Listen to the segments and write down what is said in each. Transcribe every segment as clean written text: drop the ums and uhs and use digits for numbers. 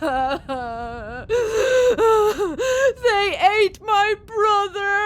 They ate my brother!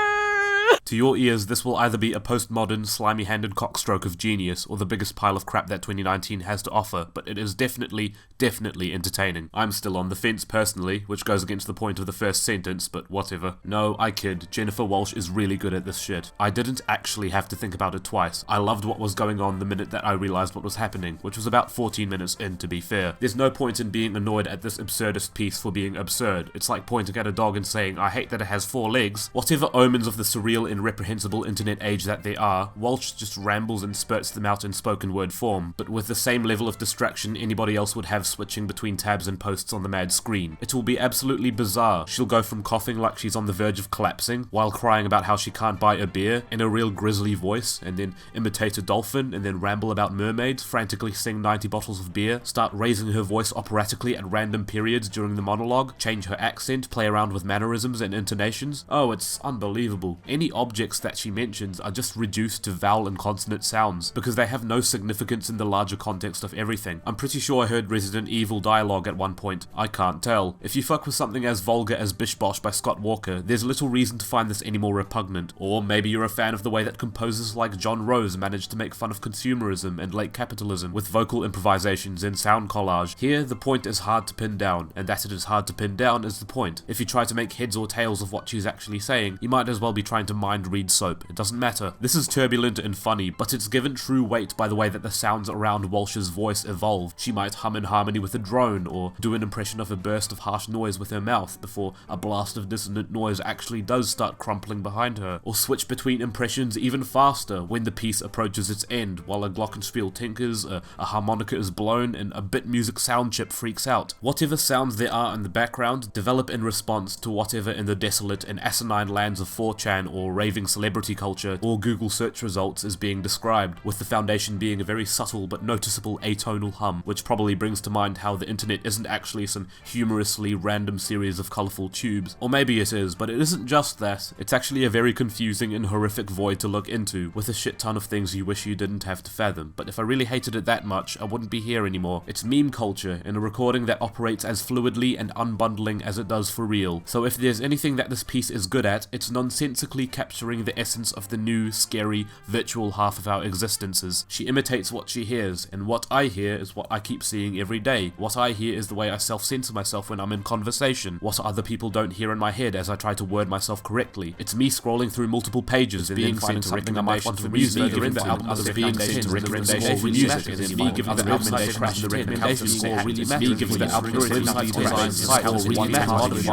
To your ears, this will either be a postmodern, slimy-handed cockstroke of genius, or the biggest pile of crap that 2019 has to offer, but it is definitely entertaining. I'm still on the fence personally, which goes against the point of the first sentence, but whatever. No, I kid, Jennifer Walshe is really good at this shit. I didn't actually have to think about it twice. I loved what was going on the minute that I realized what was happening, which was about 14 minutes in, to be fair. There's no point in being annoyed at this absurdist piece for being absurd. It's like pointing at a dog and saying, I hate that it has 4 legs. Whatever omens of the surreal and reprehensible internet age that they are, Walshe just rambles and spurts them out in spoken word form, but with the same level of distraction anybody else would have switching between tabs and posts on the mad screen. It will be absolutely bizarre. She'll go from coughing like she's on the verge of collapsing, while crying about how she can't buy a beer in a real grisly voice, and then imitate a dolphin, and then ramble about mermaids, frantically sing 90 bottles of beer, start raising her voice operatically at random periods during the monologue, change her accent, play around with mannerisms and intonations. Oh, it's unbelievable. Any objects that she mentions are just reduced to vowel and consonant sounds, because they have no significance in the larger context of everything. I'm pretty sure I heard Resident Evil dialogue at one point. I can't tell. If you fuck with something as vulgar as Bish Bosh by Scott Walker, there's little reason to find this any more repugnant. Or maybe you're a fan of the way that composers like John Rose managed to make fun of consumerism and late capitalism with vocal improvisations and sound collage. Here, the point is hard to pin down, and that it is hard to pin down is the point. If you try to make heads or tails of what she's actually saying, you might as well be trying to mind read soap. It doesn't matter. This is turbulent and funny, but it's given true weight by the way that the sounds around Walshe's voice evolve. She might hum in harmony with a drone, or do an impression of a burst of harsh noise with her mouth before a blast of dissonant noise actually does start crumpling behind her, or switch between impressions even faster when the piece approaches its end, while a glockenspiel tinkers, a harmonica is blown, and a bit music sound chip freaks out. Whatever sounds there are in the background develop in response to whatever in the desolate and asinine lands of 4chan or raving celebrity culture or Google search results is being described, with the foundation being a very subtle but noticeable atonal hum, which probably brings to mind how the internet isn't actually some humorously random series of colourful tubes. Or maybe it is, but it isn't just that. It's actually a very confusing and horrific void to look into, with a shit ton of things you wish you didn't have to fathom. But if I really hated it that much, I wouldn't be here anymore. It's meme culture in a recording that operates as fluidly and unbundling as it does for real. So if there's anything that this piece is good at, it's nonsensically capturing the essence of the new, scary, virtual half of our existences. She imitates what she hears, and what I hear is what I keep seeing every day. What I hear is the way I self-censor myself when I'm in conversation. What other people don't hear in my head as I try to word myself correctly. It's me scrolling through multiple pages and then finding something I might want to read, me giving the album others being sent to recommendations for music, and then me giving the album I crash the recommendations all really matters. Me giving the album design site all really matters.